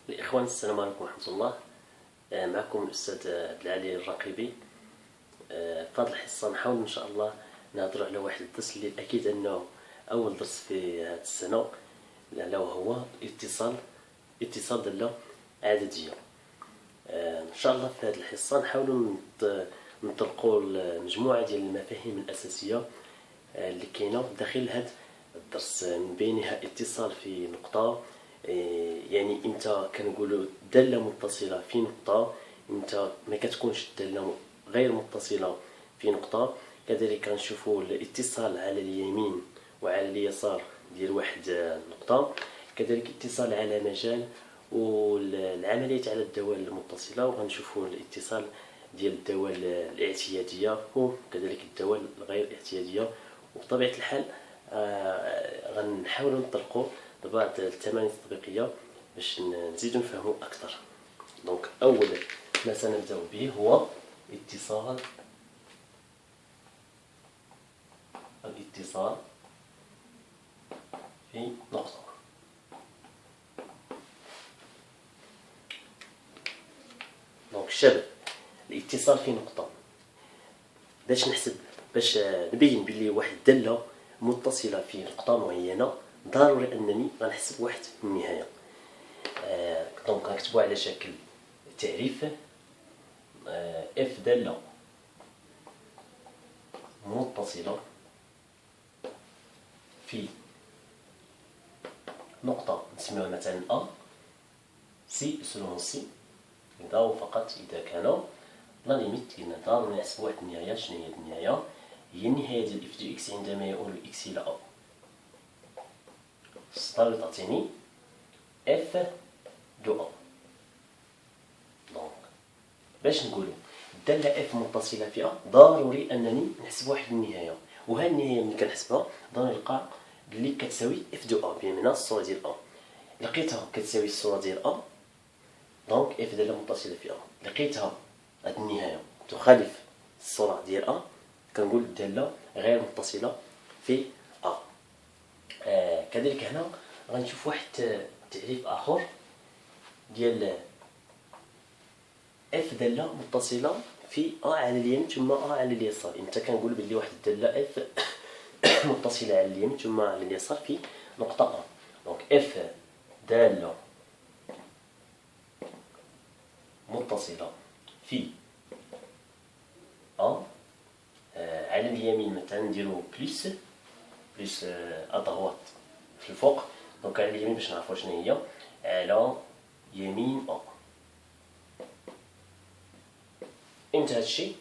الإخوان، السلام عليكم ورحمة الله. معكم الأستاذ عبد العالي الرقيبي. في هذه الحصة نحاول إن شاء الله نهضروا على واحد الدرس اللي أكيد أنه أول درس في هذه السنة، ألا وهو اتصال دالة عددية. إن شاء الله في هذه الحصة نحاولوا نطرقوا مجموعة ديال المفاهيم الأساسية اللي كاينة داخل هذا الدرس، من بينها اتصال في نقطة، يعني امتى كنقولوا دالة متصلة في نقطة، امتى ما كتكونش الدالة غير متصلة في نقطة. كذلك كنشوفوا الاتصال على اليمين وعلى اليسار ديال واحد النقطة، كذلك اتصال على مجال والعمليات على الدوال المتصلة، وغنشوفوا الاتصال ديال الدوال الاعتيادية وكذلك الدوال الغير اعتيادية. وبطبيعة الحال غنحاولوا نطرقوا بعض التمارين التطبيقية باش نزيدوا نفهموا أكثر. دونك أول ما سنبدأ به هو الاتصال في نقطة. دونك الشباب، الاتصال في نقطة باش نبين بلي واحد الدالة متصلة في نقطة معينة، ضروري أنني غنحسب واحد النهاية. دونك غنكتبوها على شكل تعريف: اف دالة متصلة في نقطة نسميوها مثلا أ سي سلون سي، إذا وفقط إذا كان لا ليميت، لأن ضروري نحسب واحد النهاية. شنو هي النهاية؟ هي النهاية ديال اف دو اكس عندما يؤول اكس إلى أ. ضروري تعطيني اف دو أ. دونك باش نقولوا الدالة اف متصلة في أ، ضروري أنني نحسب واحد النهاية، وهذه النهاية ملي كنحسبها ضروري نلقى بلي كتساوي اف دو أ، بمعنى الصورة ديال أ. لقيتها كتساوي الصورة ديال أ، دونك اف دالة متصلة في أ. لقيتها هاد النهاية تخالف الصورة ديال أ، كنقول الدالة غير متصلة في أ. كذلك هنا غنشوف واحد تعريف آخر ديال اف دالة متصلة في أ على اليمين ثم أ على اليسار. امتى كنقول بلي واحد الدالة اف متصلة على اليمين ثم على اليسار في نقطة أ. دونك اف دالة متصلة في أ على اليمين، مثلا نديرو بليس أضغط في الفوق. دونك على اليمين باش نعرفو شنو هي، على يمين أ. امتى هادشي؟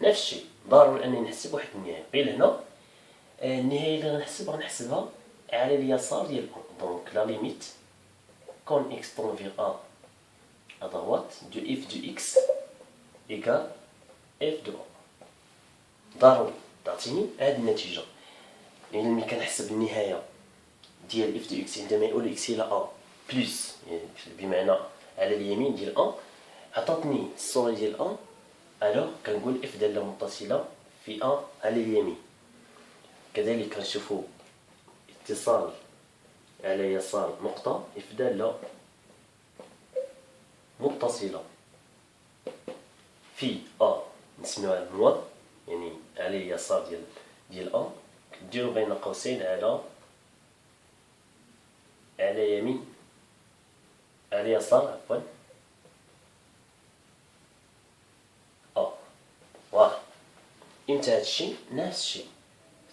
نفس الشيء، ضروري انني نحسب واحد النهاية. قيل هنا النهاية اللي غنحسبها على اليسار ديال أ. دونك لا ليميت كون إكس طون فيغ أ أضغط دو إف دو إكس إيكال إف دو أ. ضروري تعطيني هاد النتيجة، يعني ملي كنحسب النهاية ديال اف دو اكس عندما يؤول اكس الى ا بلس، يعني بمعنى على اليمين ديال ا، عطاتني الصورة ديال ا، الوغ كنقول اف دالة متصلة في ا على اليمين. كذلك كنشوفو اتصال على يسار نقطة، اف دالة متصلة في ا نسميوها الموا، يعني على اليسار ديال ا، كديرو بين قوسين على يمين، على يسار عفوا أ. واضح؟ امتى هادشي؟ نفس الشيء،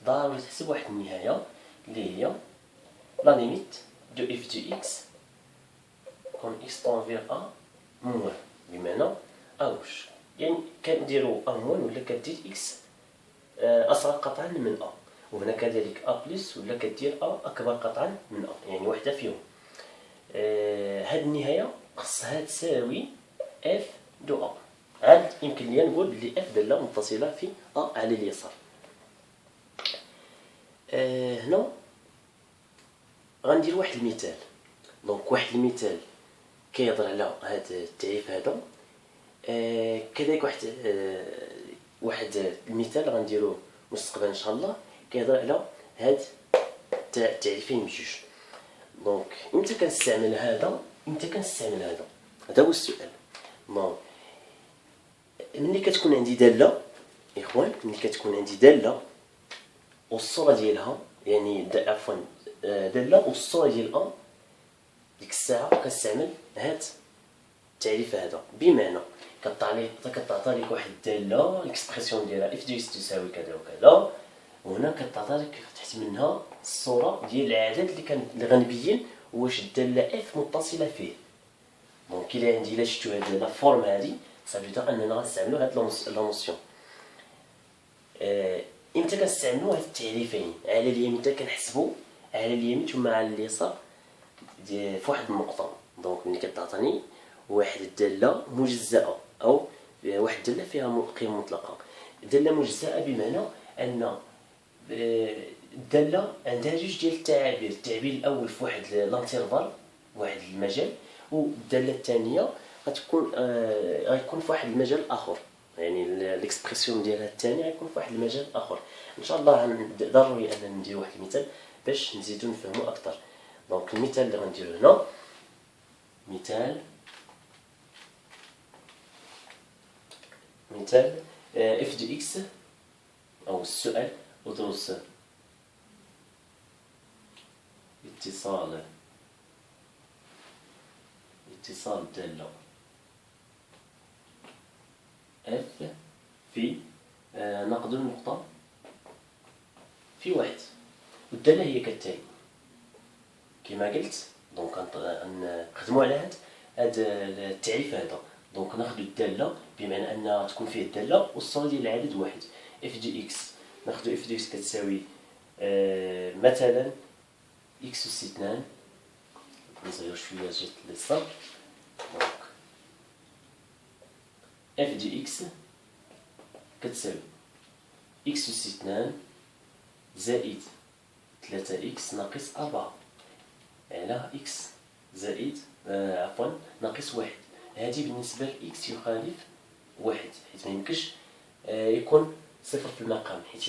ضروري تحسب واحد النهاية اللي هي لا ليميت دو اف دو اكس كون اكس طون فيغ أ موان، بمعنى أ واش، يعني كنديرو أ موان ولا كدير اكس أصغر قطعا من أ، وهنا كذلك أ بلس ولا كدير أ أكبر قطعا من أ، يعني وحدة فيهم. هاد النهاية خصها تساوي اف دو أ. عاد يمكن لي نقول بلي اف دالة متصلة في أ على اليسار. هنا غندير واحد المثال. دونك واحد المثال كيهضر على هاد التعريف هذا. كذلك واحد المثال غنديروه مستقبلا ان شاء الله كيهضر على هاد التعريفين بجوج. دونك امتى كنستعمل هذا امتى كنستعمل هذا هو السؤال. بون ملي كتكون عندي داله اخوان، ملي كتكون عندي داله والصوره ديالها، يعني عفوا داله والصوره ديال ا، ديك الساعه كنستعمل هاد التعريف هذا. بمعنى كتعطى لك واحد الداله الاكسبرسيون ديالها اف دي اس تساوي كذا وكذا، وهنا كتعطى لك تحت منها الصوره ديال العدد اللي غنبين واش الداله اف متصله فيه. دونك الا عندي الا شفتو هاد لا فورم هادي صافي تا اننا غنستعملو هاد لا نوسيون. امتى كنستعملو هاد التعريفين؟ على اليمين حتى كنحسبو على اليمين ثم على اليسار في واحد النقطه. دونك ملي كتعطيني واحد الداله مجزأه او واحد الداله فيها قيمه مطلقه، داله مجزأه بمعنى ان الداله عندها جوج ديال التعابير، التعبير الاول في واحد لانترفال واحد المجال، والداله الثانيه غتكون في واحد المجال اخر، يعني الاكسبرسيون ديالها الثاني غيكون في واحد المجال اخر. ان شاء الله ضروري اننا نديرو واحد المثال باش نزيدو نفهمو اكثر. دونك المثال اللي غنديرو هنا مثال اف دي اكس، او السؤال ادرس اتصال الدالة اف في نقد النقطة في واحد، والدالة هي كالتالي كما قلت. دونك نخدمو على هاد التعريف هذا. دونك ناخدو الدالة بمعنى انها تكون فيه الدالة والصورة ديال العدد واحد، اف دي اكس. ناخدو اف دي اكس كتساوي مثلا اكس أس 2. نصغير شويه جات للصفر. دونك اف دي اكس كتساوي اكس أس 2 زائد 3 اكس ناقص 4 على اكس زائد عفوا ناقص 1. هذه بالنسبه لاكس يخالف 1، حيت ما يمكنش يكون صفر في المقام، حيت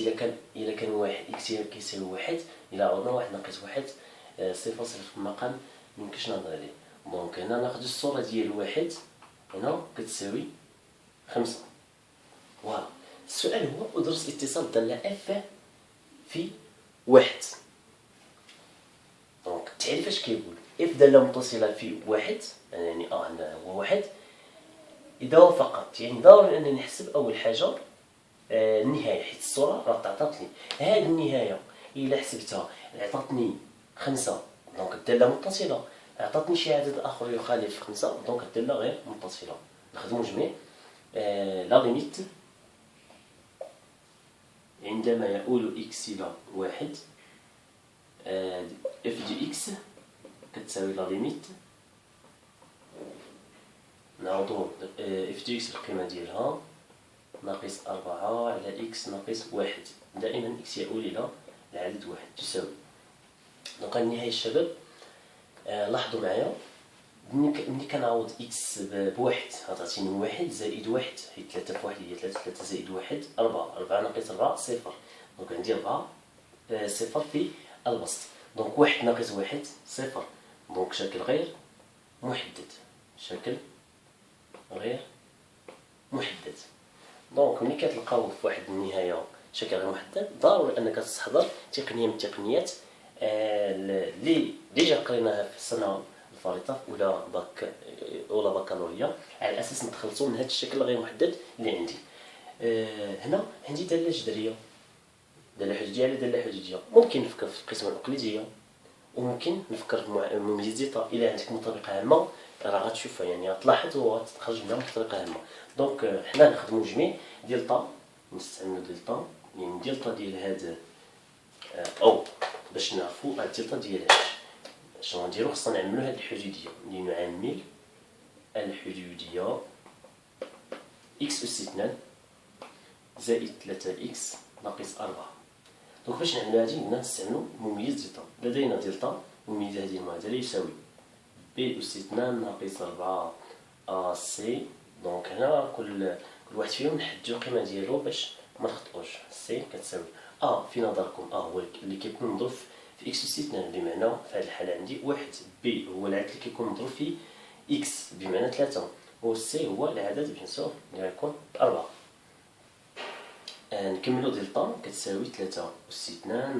الا كان واحد اكس كيساوي 1، الا عوضنا 1 ناقص 1 صفر في المقام ميمكنش نهضر عليه. دونك هنا ناخذ الصوره ديال 1 هنا كتساوي 5. فوالا السؤال هو ادرس اتصال الداله اف في 1. دونك التعريف اش كيقول؟ اف داله متصله في 1 يعني هو 1 اذا وافقت، يعني ضروري انني نحسب اول حاجه النهايه، حيت الصوره راه تعطات لي هذه النهايه. الا حسبتها عطاتني 5 دونك الداله متصله، عطاتني شي عدد اخر يخالف 5 دونك الداله غير متصله. نخدمو جميع لا ليميت عندما يؤول اكس الى 1 اف دي اكس كتساوي لا ليميت نعوضو اف دي اكس القيمه ديالها ناقص 4 على اكس ناقص 1. دائما اكس يؤول الى العدد 1 تساوي. دونك النهايه الشباب لاحظوا معايا ملي كنعوض اكس بواحد غتعطيني 1 زائد 1، حيت 3 في 1 هي 3، 3 زائد 1 4، 4 ناقص 4 صفر. دونك عندي 4 صفر في البسط. دونك 1 ناقص 1 صفر. دونك شكل غير محدد، شكل غير محدد. دونك ملي كتلقاو في واحد النهايه شكل غير محدد ضروري انك تستحضر تقنيه من التقنيات اللي ديجا قريناها في السنه الفارطه ولا بكالوريا، على اساس نتخلصوا من هذا الشكل غير محدد اللي عندي. هنا عندي داله جذريه، داله حجيه على داله حجيه. ممكن نفكر في القسمه الاقليديه وممكن نفكر في مميزه. الى عندك مطابقه عامه راه غتشوفها، يعني غتلاحظ وغتخرج منها مطابقه عامه. دونك حنا نخدموا جميع دلتا، نستعملوا دلتا يعني دلتا ديال هذا او باش نعرفوا الدلتا ديال شنو نديرو. خصنا نعملوا هذه الحدوديه اللي نعمل الحدوديه اكس اس 2 زائد 3 اكس ناقص 4. دونك باش نعملوا هذه بدنا نستعملوا مميز دلتا. لدينا دلتا مميز هذه المعادله يساوي بي اس 2 ناقص 4 ا سي. دونك هنا كل واحد فيهم نحددو القيمه ديالو باش ما نخطئوش. سي كتساوي في نظركم هو اللي كيكون مضروب في اكس اس 2، بمعنى في هذه الحاله عندي 1 بي هو العدد اللي كيكون مضروب في إكس بمعنى 3 و سي هو العدد بيان سور اللي غيكون 4. نكملو دلتا كتساوي 3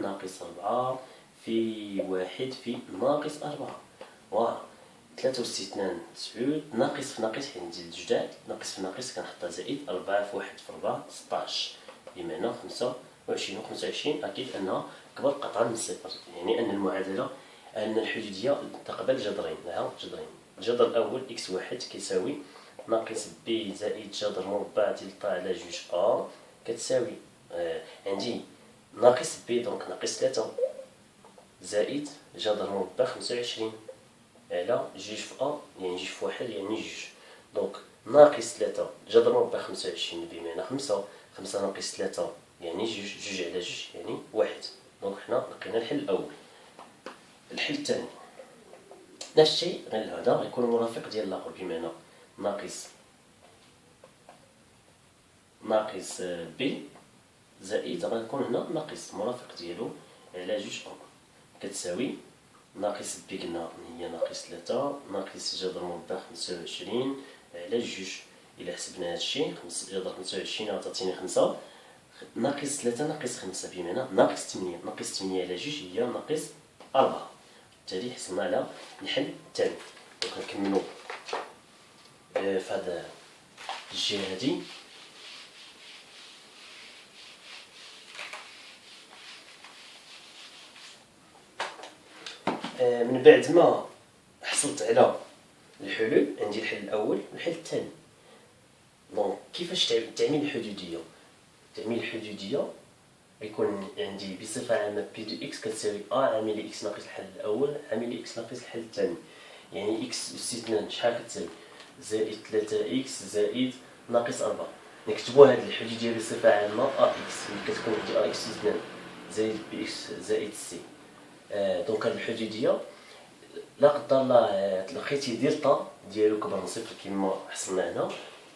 ناقص 4 في 1 في ناقص 4. و 3 9 ناقص في ناقص حيت نزيد جداد، ناقص في ناقص كنحطها زائد 4 في 1 في 4 16 بمعنى 25. و 25 أكيد أنها كبر قطعا من الصفر، يعني أن المعادلة أن الحدودية تقبل جذرين، لها جذرين. الجذر الأول إكس واحد كيساوي ناقص بي زائد جذر مربع دلتا على جوج أ كتساوي عندي ناقص بي دونك ناقص 3 زائد جذر مربع 25 على جوج في أ يعني جوج في واحد يعني جوج، دونك ناقص 3 جذر مربع 25 بمعنى 5 ناقص 3 يعني جوج على جوج يعني واحد. دونك حنا لقينا الحل الأول. الحل الثاني نفس الشيء غير هذا غيكون المرافق ديال الآخر بمعنى ناقص بي زائد غنكون هنا ناقص مرافق ديالو على جوج أ كتساوي ناقص بي قلنا هي ناقص 3 ناقص جذر مربع 25 على جوج. إلا حسبنا هادشي جذر 25 غتعطيني 5 ناقص 3 ناقص 5 بمعنى ناقص 8 على جوج هي ناقص 4. بالتالي حصلنا على الحل الثاني. دونك نكملو في هاد الجهة هادي. من بعد ما حصلت على الحلول عندي الحل الأول والحل الثاني. دونك كيفاش تعميل الحدودية؟ تعميل الحدودية يكون عندي بصفة عامة بي دو إكس كتساوي أ عامل إكس ناقص الحل الأول عامل إكس ناقص الحل الثاني. يعني إكس أس 2 شحال كتساوي؟ زائد 3 إكس زائد ناقص 4. نكتبو هاد الحدودية بصفة عامة أ إكس ملي كتكون عندي أ إكس 2 زائد بي إكس زائد سي. دونك هاد الحدودية لا قدر الله تلقيتي دلتا ديالو كبر من صفر كيما حصلنا هنا،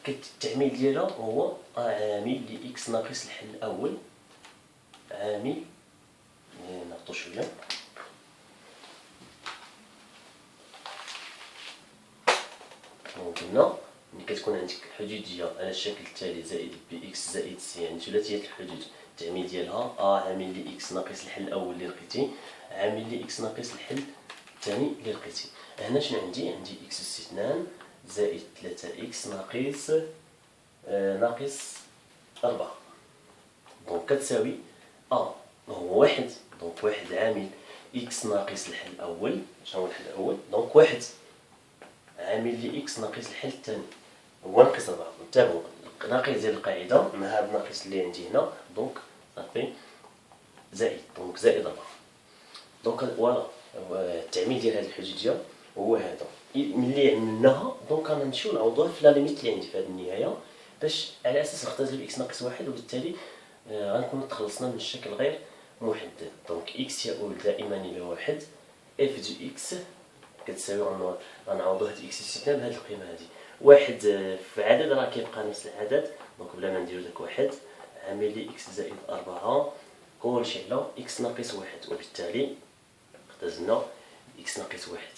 التعميل ديالها هو أ عامل لإكس ناقص الحل الأول عامل نهبطو شوية قلنا ملي كتكون عندك حدودية على الشكل التالي زائد بي إكس زائد سي يعني ثلاثية الحدود، التعميل ديالها أ عامل لإكس ناقص الحل الأول اللي لقيتي عامل لإكس ناقص الحل الثاني اللي لقيتي. هنا شنو عندي؟ عندي إكس أس 2 زائد 3 إكس ناقص 4. دونك كتساوي أ هو واحد، دونك واحد عامل إكس ناقص الحل الأول. شنو هو الحل الأول؟ دونك واحد عامل لي إكس ناقص الحل الثاني هو ناقص 4. انتبهوا ناقص ديال القاعدة مع هذا الناقص اللي عندي هنا دونك صافي زائد، دونك زائد 4. دونك فوالا التعميل ديال هذه الحدودية هو هذا. ملي عملناها دونك غنمشيو نعوضوها في لا ليميت اللي عندي في هذه النهاية باش على أساس نختزلو إكس ناقص واحد، وبالتالي غنكونو تخلصنا من الشكل غير محدد. دونك إكس يؤول دائما إلى واحد اف دو إكس كتساوي غنعوضو هاد إكس ستة بهاد القيمة هادي. واحد في عدد راه كيبقى نفس العدد دونك بلا ما نديرو داك واحد عامل لي إكس زائد 4 كلشي على إكس ناقص واحد، وبالتالي اختزلنا إكس ناقص واحد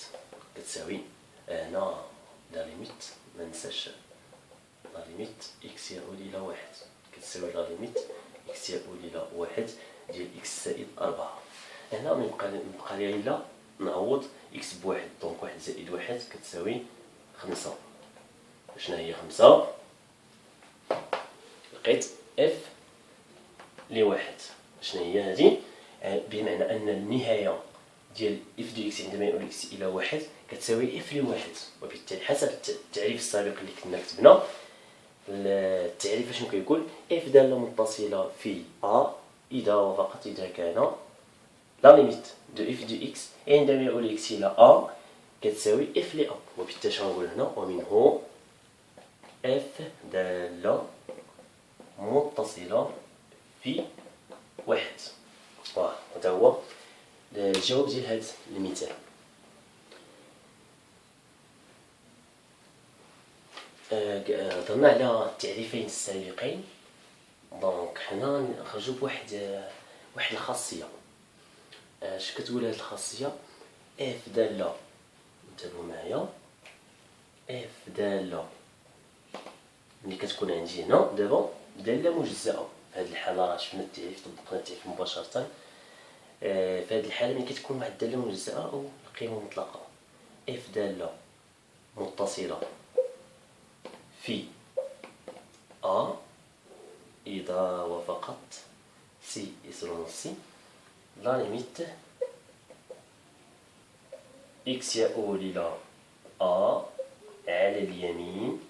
كتساوي هنا لا ليميت مننساش لا ليميت إكس يؤول إلى واحد كتساوي لا ليميت إكس يؤول إلى واحد ديال إكس زائد 4. هنا ميبقى لي إلا نعوض إكس بواحد، دونك واحد زائد واحد كتساوي 5. شنو هي 5؟ لقيت اف لواحد. شنو هي هادي؟ بمعنى أن النهاية ديال اف دو إكس عندما يؤول إكس إلى واحد كتساوي اف لواحد، وبالتالي حسب التعريف السابق اللي كنا كتبنا التعريف اشنو كيقول؟ اف دالة متصلة في أ إذا وفقط إذا كان لا ليميت دو اف دو إكس عندما يؤول إكس إلى أ كتساوي اف ل أ، وبالتالي شنو نقول هنا؟ ومنه اف دالة متصلة في واحد. هذا هو الجواب ديال هذا المثال. هضرنا على التعريفين السابقين، دونك حنا نخرجوا بواحد الخاصية. اش كتقول هذه الخاصية؟ اف دالة، انتبهوا معايا، اف دالة ملي كتكون عندي هنا دابا دالة مجزأة. في هذه الحالة راه شفنا التعريف، طبقنا التعريف مباشرة. في هذه الحالة ملي كتكون واحد الدالة مجزأة أو القيمة المطلقة، اف دالة متصلة في أ إذا وافقت سي يساوي سي لا ليميت إكس يؤول إلى أ على اليمين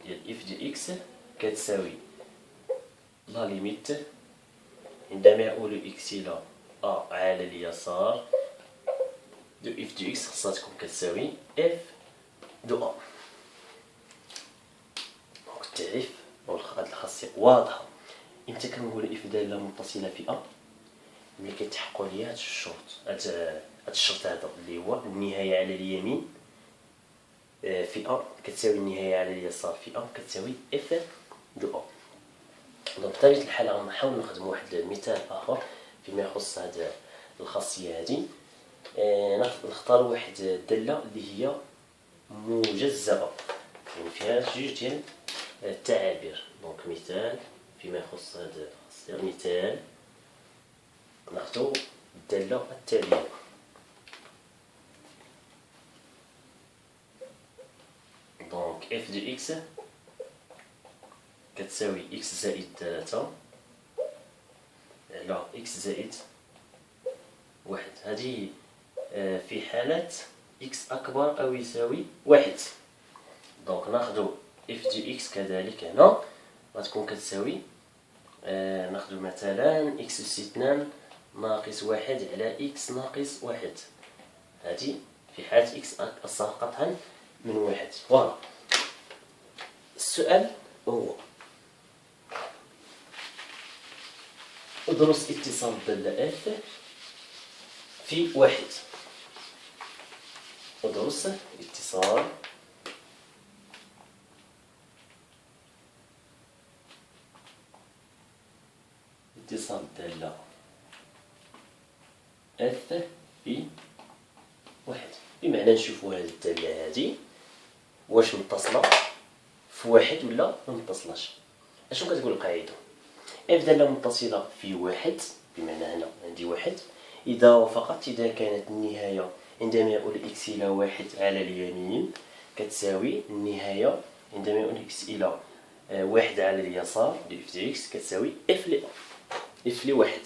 ديال اف دي إكس كتساوي لا ليميت عندما يؤول إكس إلى أ على اليسار دو اف دو إكس خاصها تكون كتساوي اف دو أ. دونك التعريف أو هاد الخاصية واضحة. إمتى كنقول اف دالة متصلة في أ؟ ملي كيتحققوا ليا هاد الشروط، هاد الشرط هذا اللي هو النهاية على اليمين في أ كتساوي النهاية على اليسار في أ كتساوي اف دو أ. دونك بطبيعة الحال غنحاول نخدم واحد المثال آخر فيما يخص هاد الخاصية هادي. نختار واحد الدالة اللي هي مجزأة، يعني فيها جوج ديال التعابير. دونك مثال فيما يخص هاد الخاصية، مثال ناخدو الدالة التالية. دونك اف دو اكس كتساوي اكس زائد 3 على اكس زائد 1. هذه في حالة اكس أكبر أو يساوي 1. دونك ناخدو اف دو اكس كذلك هنا غتكون كتساوي ناخدو مثلا اكس أس 2 ناقص 1 على اكس ناقص 1. هذه في حالة اكس أصغر قطعا من 1. فوالا. السؤال هو ادرس اتصال الدالة اف في 1. ادرس اتصال الدالة اف في 1. بمعنى نشوفوا هذه الدالة هذه واش متصلة في 1 ولا ما متصلاش. اشنو كتقول القاعدة؟ اف دالة متصلة في 1 بمعنى هنا عندي 1 إذا كانت النهاية عندما يؤول إكس إلى 1 على اليمين كتساوي النهاية عندما يؤول إكس إلى 1 على اليسار اف دي إكس كتساوي اف لي اف لي 1.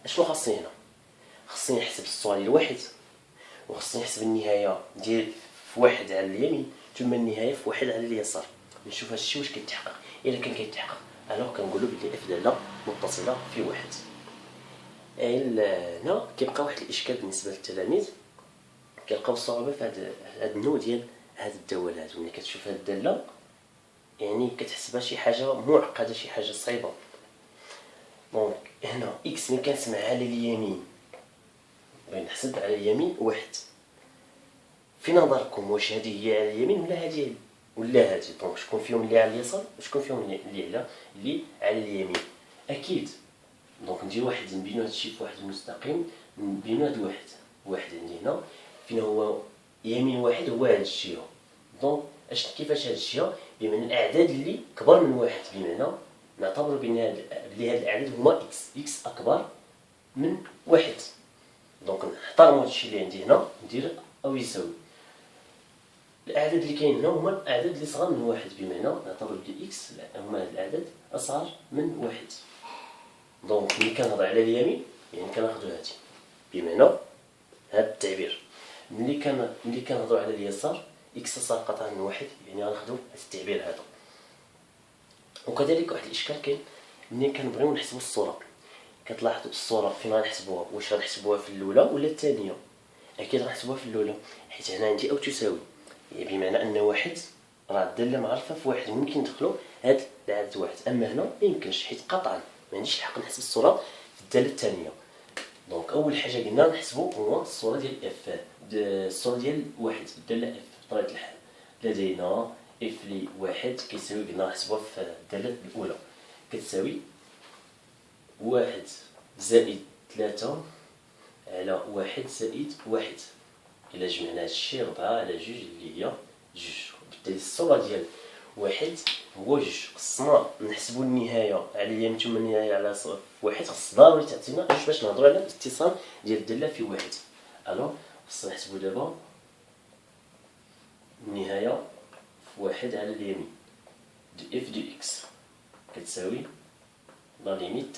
اشنو خاصني هنا؟ خاصني نحسب الصورة ديال 1 وخاصني نحسب النهاية ديال في 1 على اليمين ثم النهاية في 1 على اليسار. نشوف هاد الشيء واش كيتحقق. إلا كان كيتحقق الوغ كنقولو بلي اف دالة متصلة في 1. هنا كيبقى واحد الاشكال بالنسبه للتلاميذ، كيلقاو الصعوبه في هذا النوع ديال هاد الدوالات. ملي كتشوف هاد الداله يعني كتحسبها شي حاجه معقده، شي حاجه صعيبه. دونك هنا اكس ملي كنسمع على اليمين بغيت نحسب على اليمين 1. في نظركم واش هذه هي على اليمين ولا هذه دونك شكون فيهم اللي على اليسار وشكون فيهم اللي على اليمين؟ اكيد دونك ندير واحد نبينو هادشي في واحد المستقيم، نبينو هاد واحد عندي هنا فين هو يمين 1 هو هاد الجهه. دونك كيفاش هاد الجهه؟ بمعنى الاعداد اللي كبر من 1، بمعنى نعتبر بلي هاد الاعداد هما اكس اكبر من 1. دونك نحترمو هادشي اللي عندي هنا ندير او يساوي الاعداد اللي كاين هنا هما الاعداد اللي صغار من 1، بمعنى نعتبر بلي اكس هما هاد الاعداد اصغر من 1. دونك ملي كنهضر على اليمين يعني كناخدو هادي بمعنى هاد التعبير. ملي كنهضروا على اليسار اكس صار قطعا من 1 يعني غناخدو هاد التعبير هذا. وكذلك واحد الاشكال كاين ملي كنبغيو نحسبوا الصوره، كتلاحظوا الصوره فين غنحسبوها، واش غنحسبوها في الاولى ولا الثانيه؟ اكيد غنحسبوها في الاولى حيت هنا عندي او تساوي، يعني بمعنى ان 1 راه الداله معرفه في 1 ممكن ندخلوا هاد العدد 1. اما هنا ما يمكنش حيت قطعا ما عنديش الحق نحسب الصوره في الداله الثانيه. دونك اول حاجه قلنا نحسبوا هو الصوره ديال اف، الصوره ديال 1 الداله اف. بطبيعه الحال لدينا اف لي 1 كيساوي، قلنا نحسبوها في الداله الاولى كتساوي 1 زائد 3 على 1 زائد 1. إلا جمعنا هادشي 4 على 2 اللي هي جوج. وبالتالي الصورة ديال واحد هو جوج. خصنا نحسبوا النهاية على اليمين ثم النهاية على واحد. خص ضروري تعطينا جوج باش نهضروا على الاتصال ديال الدالة في واحد. الو خصنا نحسبوا دابا النهاية في واحد على اليمين دو اف دو اكس كتساوي لا ليميت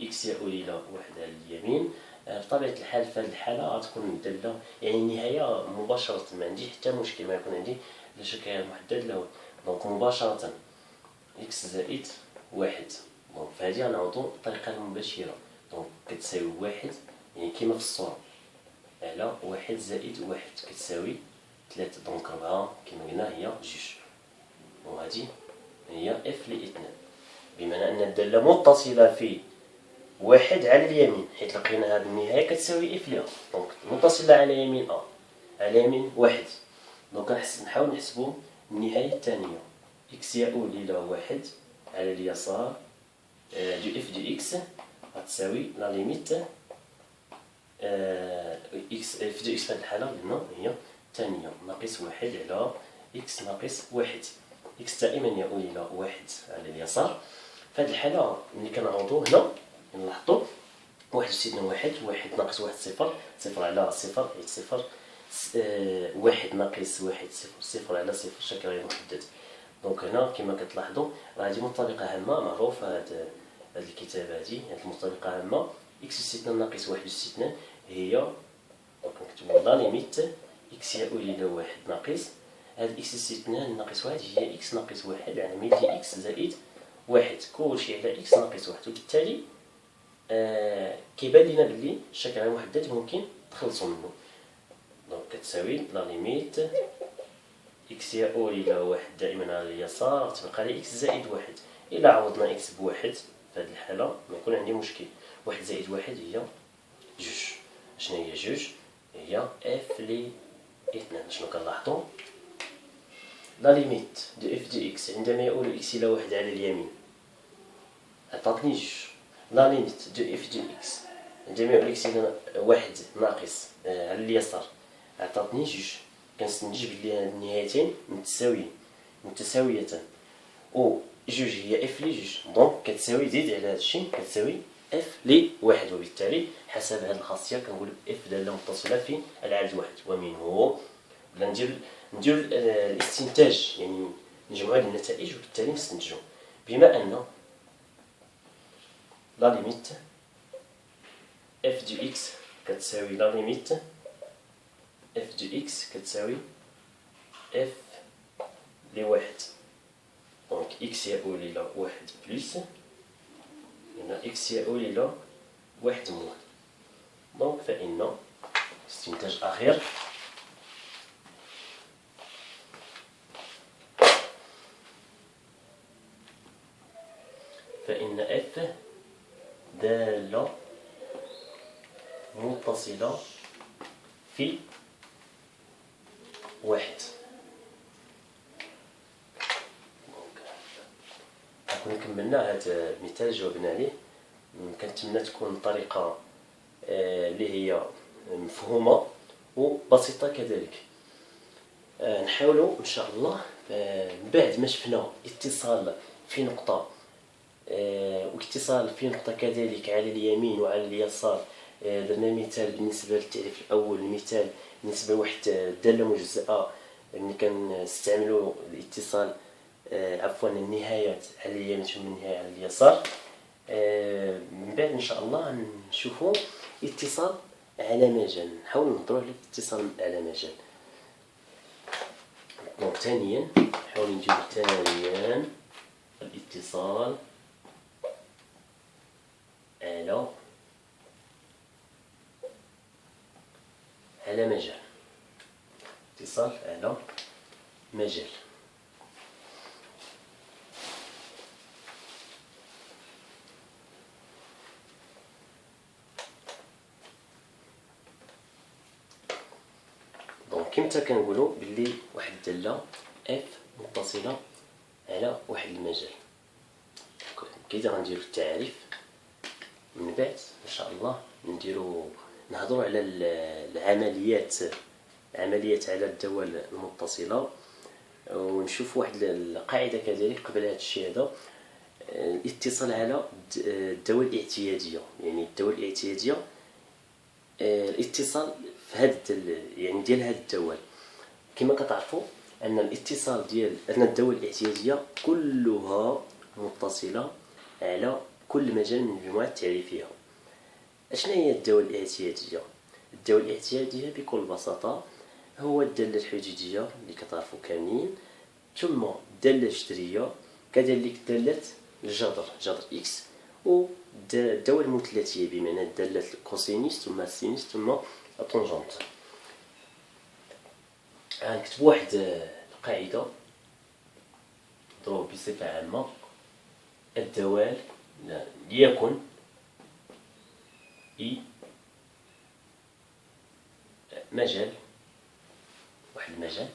اكس يؤول الى واحد على اليمين. بطبيعة الحال في هذه الحالة غتكون الدالة يعني النهاية مباشرة، ما عندي حتى مشكل ما يكون عندي لا شكل محدد لا والو. دونك مباشرة اكس زائد واحد. دونك فهادي غنعوضو الطريقة المباشرة. دونك كتساوي واحد يعني كيما في الصورة على واحد زائد واحد كتساوي ثلاثة. دونك ربعة كيما قلنا هي جوج. وهادي هي اف لاثنان، بمعنى أن الدالة متصلة في واحد على اليمين، حيت لقينا هاد النهاية كتساوي اف لها. دونك متصلة على يمين على يمين واحد. دونك نحاول نحسبو النهاية الثانية اكس يؤول إلى واحد على اليسار دو اف دو اكس غتساوي لا ليميت اكس اف دو اكس في هاد الحالة قلنا هي الثانية ناقص واحد على اكس ناقص واحد. اكس دائما يؤول إلى واحد على اليسار. في هاد الحالة ملي كنعوضو هنا نلاحظو واحد زيدنا واحد، واحد ناقص واحد صفر، صفر على صفر هي صفر، واحد ناقص واحد صفر، صفر على صفر شكل غير محدد. دونك هنا كما كتلاحظوا راه هذه مرتبطة عامة معروفة. هاد الكتابة هادي المرتبطة عامة اكس استثناء ناقص واحد استثناء هي دونك نكتبو لا ليميت اكس يؤول إلى واحد ناقص هاد اكس استثناء ناقص واحد هي اكس ناقص واحد على ميل اكس زائد واحد، كلشي على اكس ناقص واحد. وبالتالي كيبان لينا بلي الشكل غير محدد ممكن تخلصوا منه. دونك كتساوي لا ليميت اكس يؤول الى واحد دائما على اليسار تبقى لي اكس زائد واحد. الا عوضنا اكس بواحد في هذه الحاله ما يكون عندي مشكل. واحد زائد واحد هي جوج. شنو هي جوج؟ هي اف لي اثنان. شنو كنلاحظوا؟ لا ليميت دو اف دو اكس عندما يؤول اكس الى واحد على اليمين عطاتني جوج. لا ليميت دو اف دو اكس عندما يؤول اكس الى واحد ناقص على اليسار عطاتني جوج. كنستنتج بلي هاد النهايتين متساويتان و جوج هي اف لي جوج. دونك كتساوي زيد على هادشي كتساوي اف لي واحد. وبالتالي حسب هاد الخاصيه كنقول اف داله متصله في العدد واحد. ومنه بلا ندير الاستنتاج يعني نجمعوا هاد النتائج وبالتالي نستنتجوا بما ان لا ليميت اف دو اكس كتساوي لا ليميت اف دو اكس كتساوي اف لواحد. دونك اكس يؤول الى واحد بلس هنا اكس يؤول الى واحد موال. دونك فإن استنتاج أخير فإن اف دالة متصلة في واحد. كنا كملنا هذا المثال جاوبنا عليه. كنتمنى تكون الطريقة اللي هي مفهومة وبسيطة كذلك. نحاولوا إن شاء الله من بعد ما شفنا اتصال في نقطة واتصال في نقطة كذلك على اليمين وعلى اليسار. درنا مثال بالنسبة للتعريف الأول، مثال بالنسبة لواحد الدالة مجزأة ملي كنستعملوا الاتصال عفوا النهايات على اليمين ثم النهاية على اليسار. من بعد إن شاء الله نشوفوا اتصال على مجال، نحاول نهضروا على الاتصال على مجال. دونك ثانيا نحاول نجيب ثانيا الاتصال على مجال. اتصال على مجال. دونك كيما كنقولوا باللي واحد الداله اف متصله على واحد المجال. كيدا غنديروا التعريف من بعد ان شاء الله نهضروا على العمليات على الدوال المتصله ونشوف واحد القاعده كذلك قبل هذا الشيء هذا، الاتصال على الدول الاعتياديه. يعني الدول الاعتياديه الاتصال في هذا يعني ديال هذه الدول. كما كتعرفوا ان الاتصال ديال ان الدول الاعتياديه كلها متصله على كل مجال من المجموعات التعريفيه. اشنا هي الدول الاعتياديه؟ الدول الاعتياديه بكل بساطه هو الداله الحدوديه اللي كتعرفوا كاملين، ثم الداله الجذريه، كذلك داله الجذر جذر اكس، والدول المثلثيه بمعنى الداله الكوسينيس ثم السينيس ثم الطونجونت. غنكتب واحد القاعده نضرب بصفه عامه: الدوال ليكن مجال، واحد المجال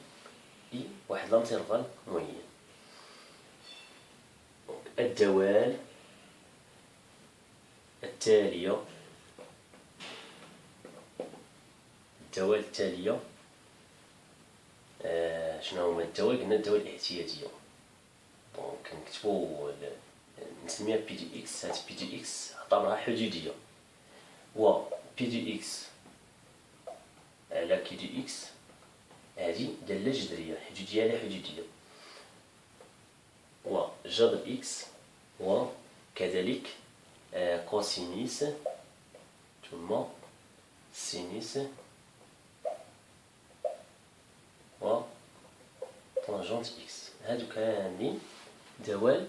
واحد لانترفال معين. الدوال التالية شنو هما الدول؟ قلنا الدول الاعتيادية. دونك كنكتبو نسميها بي دي اكس. هاد بي دي اكس اعتبرها حدودية، و بي دي اكس على كي دي اكس هذه دالة جذرية، حدودية على حدودية، وجذر اكس وكذلك كوسينيس ثم سينيس و طونجونت اكس. هادو كاملين دوال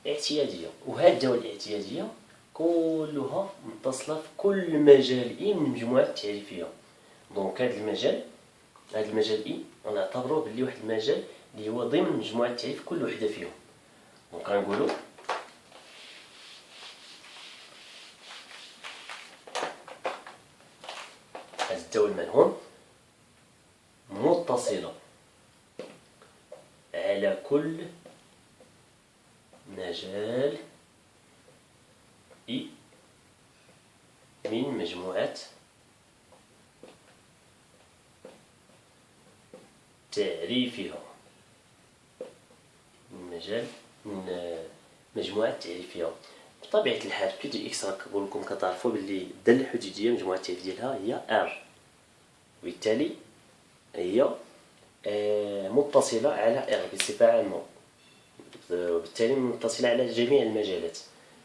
اعتيادية، وهاد الدول الاعتيادية كلها متصلة في كل مجال من المجموعات التعريفية. دونك هاد المجال غنعتبروه بلي واحد المجال اللي هو ضمن مجموعة التعريف كل وحدة فيهم. دونك غنقولو هاد الدول مالهم متصلة على كل مجال من مجموعات تعريفها، من مجموعة تعريفية. بطبيعة الحال بي دي اكس راكم كتعرفوا باللي الدالة الحدودية مجموعة التعريف ديالها هي ار، وبالتالي هي متصلة على ار بصفة عامة، وبالتالي متصلة على جميع المجالات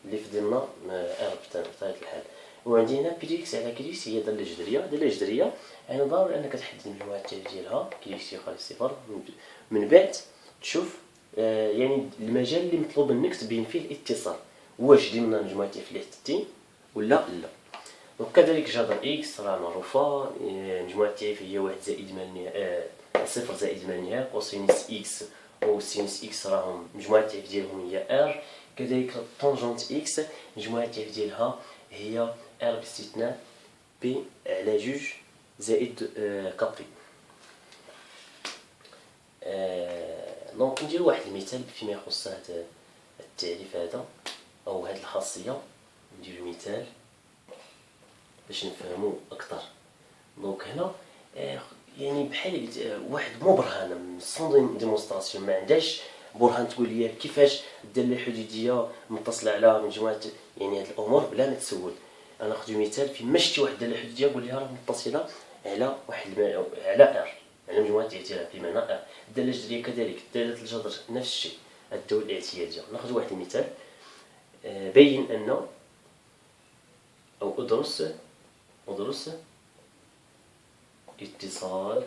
اللي في ضمن ار بطبيعة الحال. وعندي هنا بي دي اكس على كي دي اكس هي دالة جذرية. دالة جذرية يعني ضروري انك تحدد المجموعة التعريف ديالها كي دي اكس يخالف صفر، من بعد تشوف يعني المجال اللي مطلوب منك تبين فيه الاتصال، واش ضمن مجموعة التعريف اللي حددتي ولا لا. وكذلك جذر اكس راه معروفة، مجموعة التعريف هي واحد زائد ما النهاية، صفر زائد ما النهاية. كوسينيس اكس و سينوس اكس راهم مجموعة التعريف ديالهم هي ار. كذلك طونجونت اكس مجموعة التعريف ديالها هي ار باستثناء بي على جوج زائد كابي. دونك نديرو واحد المثال فيما يخص هذا التعريف هذا او هذه الخاصية. نديرو مثال باش نفهمو اكثر. دونك هنا يعني بحال قلت واحد مبرهنه سون ديمونستراسيون، ما عندهاش برهان تقول لي كيفاش الداله الحدوديه متصله على مجموعه، يعني هاد الامور بلا ما تسول. انا ناخذ مثال فين ما شتي واحد الداله حدوديه قول لي راه متصله على واحد على ار، على مجموعه اعتراف بمعنى ار. الداله الجذريه كذلك، داله الجذر نفس الشيء. الدول الاعتياديه ناخذ واحد المثال بين ان او ادرس اتصال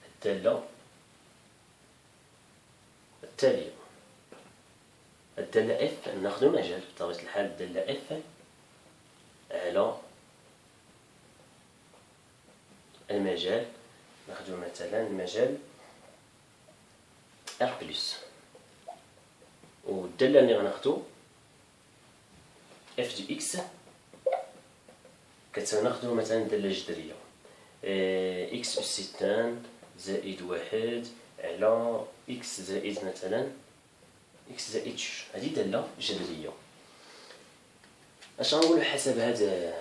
الدالة التالية. الدالة اف ناخذ مجال بطبيعة الحال، الدالة اف على المجال، ناخذ مثلا المجال ار بلس، والدالة اللي غناخذو اف دي اكس كتناخذو مثلا الدالة الجذرية اكس أس 6 زائد واحد على اكس زائد مثلا اكس زائد جوج. هذه دالة جذرية. اش غنقولو حسب هاد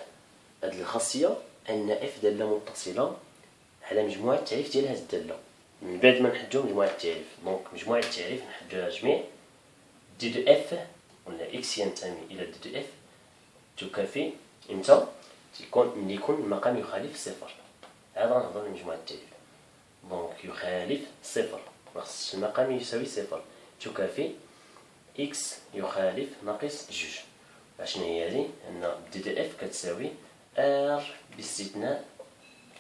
الخاصية؟ ان اف دالة متصلة على مجموعة التعريف ديال هاد الدالة. من بعد ما نحدو مجموعة التعريف، دونك مجموعة التعريف نحدوها جميع دي دو اف ولا اكس ينتمي الى دي دو اف تكافي امتى ملي يكون المقام يخالف صفر. هذا غنهضر على مجموعة التعريف. دونك يخالف صفر، خاص المقام يساوي صفر، تكافي اكس يخالف ناقص جوج. اشنو هي هادي؟ ان دي دي اف كتساوي ار باستثناء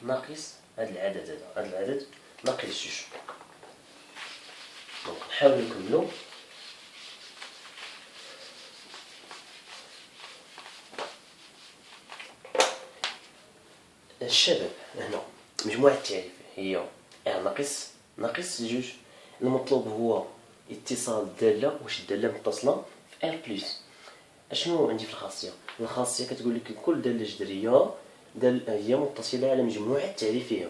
ناقص هاد العدد، هذا العدد ناقص جوج. دونك نحاولو نكملو. الشباب هنا مجموعة التعريف هي ار ناقص جوج. المطلوب هو اتصال الدالة، واش الدالة متصلة في ار بلس. اشنو عندي في الخاصية؟ الخاصية كتقول لك كل دالة جذرية هي متصلة على مجموعة تعريفها.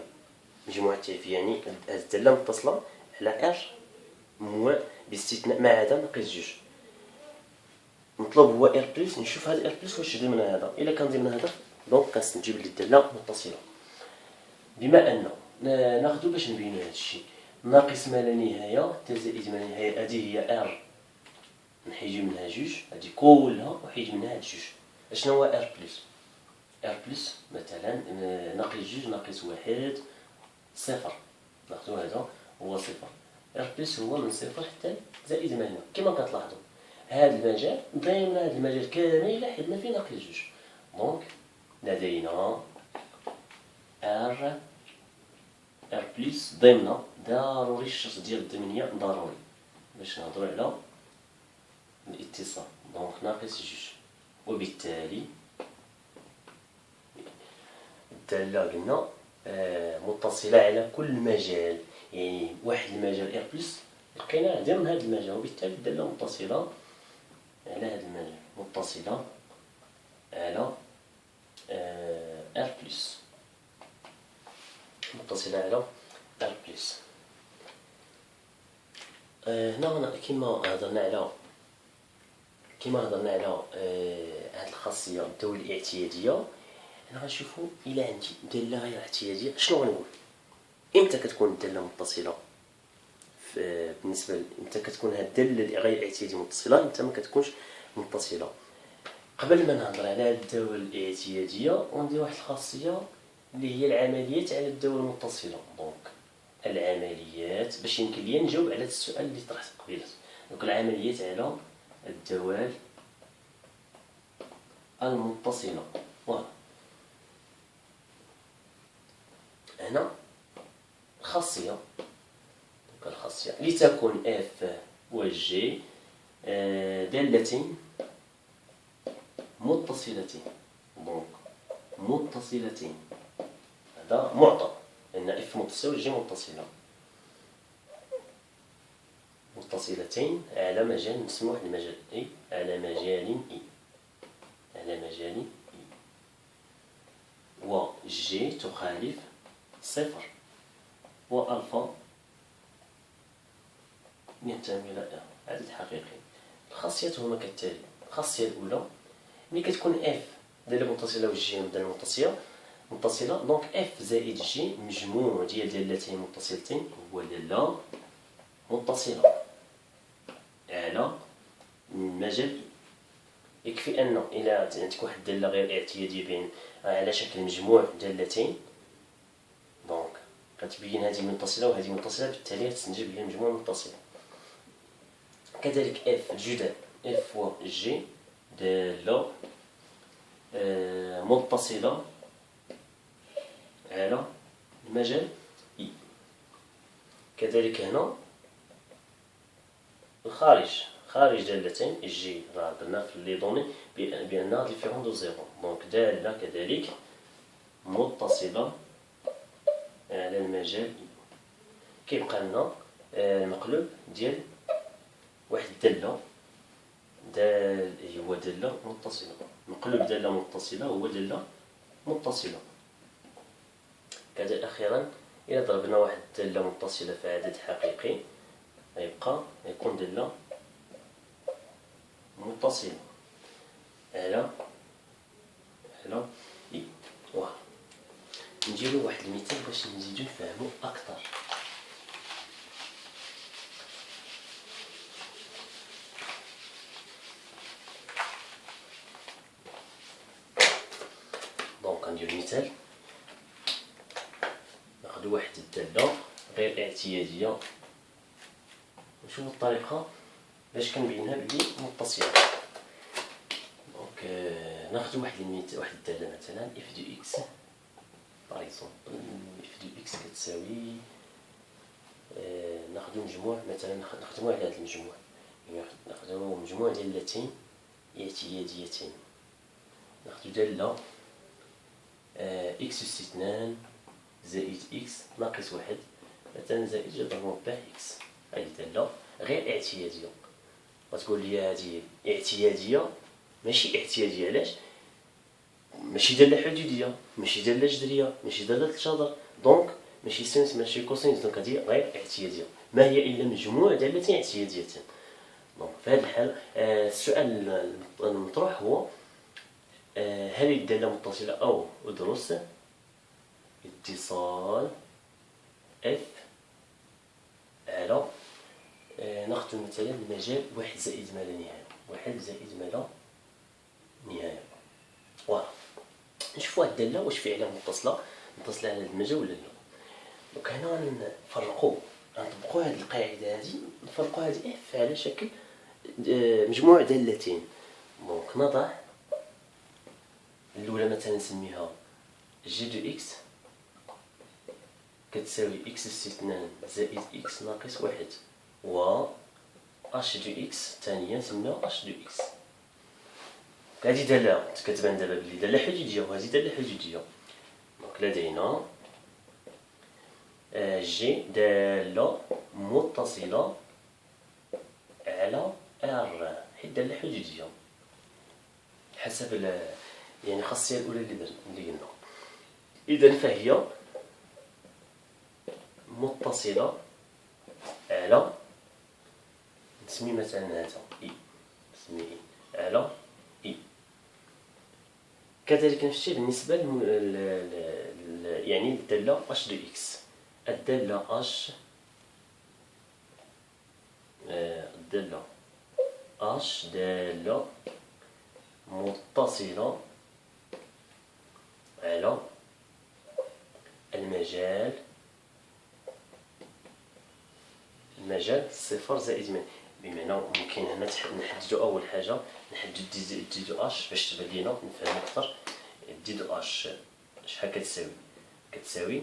مجموعة التعريفية يعني الدالة متصلة على ار باستثناء ما عدا ناقص جوج. المطلوب هو ار بلس. نشوف هذا ار بلس واش ضمن هذا. الا كان ضمن هذا دونك كنجيب لي الدالة متصلة. بما ان ناخذ باش نبينو هذا الشيء، ناقص ما لا نهاية زائد ما لا نهاية، هذه هي ار نحيد منها جوج، هذه كلها نحيد منها هاد جوج. اشنو هو ار بلس؟ ار بلس مثلا ناقص جوج ناقص واحد صفر، ناخذ هذا هو صفر. ار بلس هو من صفر حتى زائد ما هنا. كما كتلاحظوا هذا المجال ضمن هذا المجال كامل حدنا فيه ناقص جوج. دونك لدينا ار بلس ضمن، ضروري الشرط ديال الضمنية ضروري باش نهضروا على الاتصال. دونك ناقص جوج، وبالتالي الدالة قلنا متصلة على كل مجال. يعني واحد المجال ار بلس لقيناه ضمن هذا المجال، وبالتالي الدالة متصلة على هذا المجال، متصلة على ار بلس، متصلة على ار بلس. هنا كما هضرنا على هذه الخاصية الدول الاعتيادية. هنا غنشوفوا إلا عندي دالة غير اعتيادية شنو غنقول. امتى كتكون الدالة متصلة؟ بالنسبة امتى كتكون هاد الدالة غير اعتيادية متصلة، امتى ما كتكونش متصلة. قبل ما نهضر على هاد الدول الاعتيادية غندير واحد الخاصية اللي هي العمليات على الدول المتصلة. دونك العمليات باش يمكن لي نجاوب على هذا السؤال اللي طرحت قبيله. دونك العمليات على الدول المتصلة. فوالا هنا خاصية، الخاصية لتكون اف و جي دالتين متصلتين. دونك متصلتين هذا معطى، لأن اف متصلة و جي متصلة. متصلتين على مجال نسموه واحد المجال اي، على مجال اي، على مجال اي، و جي تخالف صفر، و الفا ينتمي إلى عدد حقيقي. الخاصيات هما كالتالي. الخاصية الأولى ملي كتكون اف دالة متصلة و جي دالة متصلة، دونك اف زائد جي مجموع ديال دالتين متصلتين هو دالة متصلة على مجال. يكفي أن إلا عندك واحد الدالة غير اعتيادية بين على شكل مجموع دالتين، دونك كتبين هذه متصلة وهذه متصلة، بالتالي تستنتج بها مجموع متصل. كذلك اف جدال اف و جي دالة متصلة على المجال اي. كذلك هنا خارج دالتين جي راه درنا في لي دوني بأنها ديفيرون دو زيرو. دونك دالة كذلك متصلة على المجال اي. كيبقى لنا المقلوب ديال واحد الدالة هو دالة متصلة. مقلوب دالة متصلة هو دالة متصلة. كذا أخيرا إلا ضربنا واحد الدالة متصلة في عدد حقيقي يكون دالة متصلة على إي. نديرو واحد المثال باش نزيدو نفهمو اكثر. دونك غندير مثال، ناخدو واحد الدالة غير اعتيادية، نشوفو الطريقة باش كنبينها بلي متصلة. دونك ناخدو واحد الدالة مثلا اف دو اكس باغ اكزومبل، اف دو اكس كتساوي ناخدو مجموع مثلا، نخدمو على هذا المجموع، ناخدو مجموع ديال اللتين اعتياديتين. ناخدو دالة اكس أس 2 زائد اكس ناقص واحد مثلا زائد جذر مربع اكس. هذه دالة غير اعتيادية. غتقول لي هذه اعتيادية ماشي اعتيادية، علاش؟ ماشي دالة حدودية، ماشي دالة جذرية، ماشي دالة الجذر، دونك ماشي سينس ماشي كوسينس، دونك هذه غير اعتيادية. ما هي إلا مجموع دالتين اعتياديتين. دونك في هذه الحالة السؤال المطروح هو هل الدالة متصلة أو ادرس اتصال اف على ناخذ مثلا المجال واحد زائد ما لا نهاية، واحد زائد ما لا نهاية. فوالا نشوفوا هاد الدالة واش فعلا متصلة على هاد المجال ولا لا. دونك هنا نفرقوا، نطبقوا هاد القاعدة هادي، نفرقوا هاد اف على شكل مجموع دالتين. دونك نضع الأولى مثلا نسميها جي دو اكس كتساوي اكس أس 2 زائد اكس ناقص واحد، و اش دو اكس الثانية نسميها اش دو اكس. هذه دالة كتبان دابا بلي دالة حدودية وهذه دالة حدودية. دونك لدينا جي دالة متصلة على ار، حيت دالة حدودية حسب يعني الخاصية الأولى اللي قلنا. إذا فهي متصلة على، نسمي مثلا هذا اي، نسمي اي على اي. كذلك نفس الشيء بالنسبة يعني الدالة اش دو اكس. الدالة اش الدالة اش دالة متصلة على المجال صفر زائد من، بمعنى ممكن هنا نحددو أول حاجة، نحدد دي دو اش باش تبان لينا نفهم أكثر. دي دو اش شحال كتساوي؟ كتساوي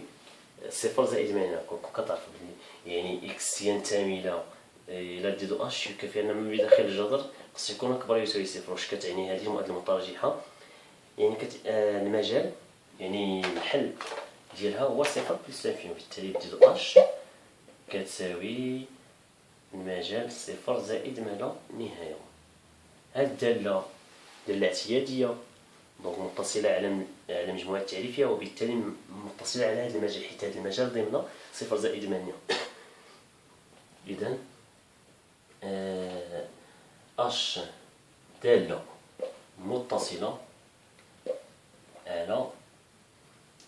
صفر زائد من، هنا كتعرف بلي يعني اكس ينتمي إلى دي دو اش يكفي أن من بداخل الجذر خصو يكون أكبر يساوي صفر. واش كتعني هذه المعادلة المترجحة؟ يعني المجال يعني الحل ديالها هو صفر بلس لانفيني، وبالتالي دي دو اش كتساوي المجال صفر زائد ما لا نهاية. هاد الدالة دالة اعتيادية، دونك متصلة على مجموعة تعريفية، وبالتالي متصلة على هذا المجال، حيت هذا المجال ضمن صفر زائد ما نهاية. إذن اش دالة متصلة على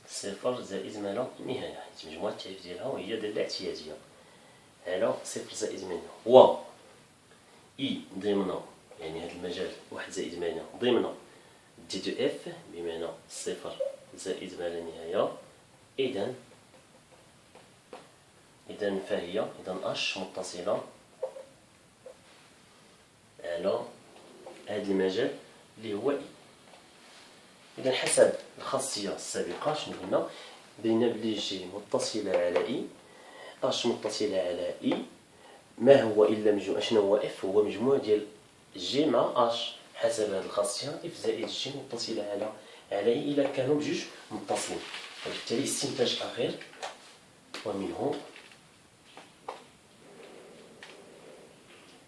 صفر زائد ما لا نهاية، حيت مجموعة التعريف ديالها وهي دالة اعتيادية على صفر زائد ما نهاية، و اي ضمن يعني هذا المجال واحد زائد ما نهاية ضمن دي دو اف بمعنى صفر زائد ما لا نهاية. إذن فهي اش متصلة على هذا المجال اللي هو اي. إذن حسب الخاصية السابقة شنو قلنا؟ بينا بلي جي متصلة على اي، اش متصلة على اي، ما هو إلا مجموع، شنو هو اف؟ هو مجموع ديال جي مع اش. حسب هذه الخاصية اف زائد جي متصلة على اي إلا كانوا بجوج متصلين، وبالتالي استنتاج أخير ومنه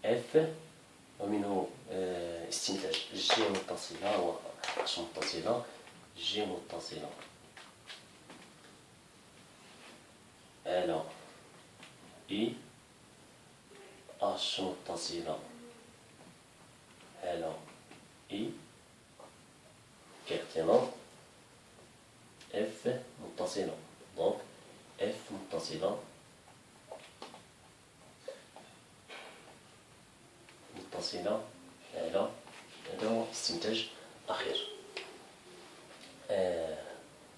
اف ومنه استنتاج جي متصلة و اش متصلة، جي متصلة على اي، اش متصلة على اي كاعتراض اف متصلة متصلة. دونك اف متصلة على، هذا هو استنتاج أخير.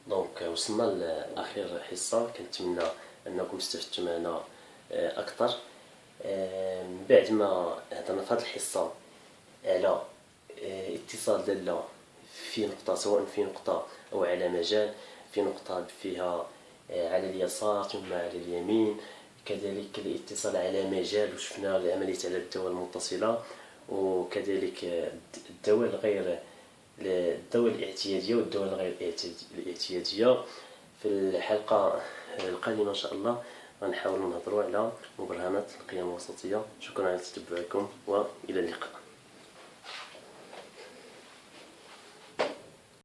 دونك وصلنا لآخر حصة، كنتمنى أنكم استفدتوا معنا أكثر. من بعد ما هضرنا في هذه الحصة على اتصال دالة في نقطة، سواء في نقطة أو على مجال، في نقطة فيها على اليسار ثم على اليمين، كذلك الاتصال على مجال، وشفنا العملية على الدول المتصلة، وكذلك الدول غير الدول الاعتيادية والدول غير الاعتيادية. في الحلقة القادمة إن شاء الله غنحاولوا نهضروا على مبرهنات القيم الوسطية. شكرا على تتبعكم وإلى اللقاء.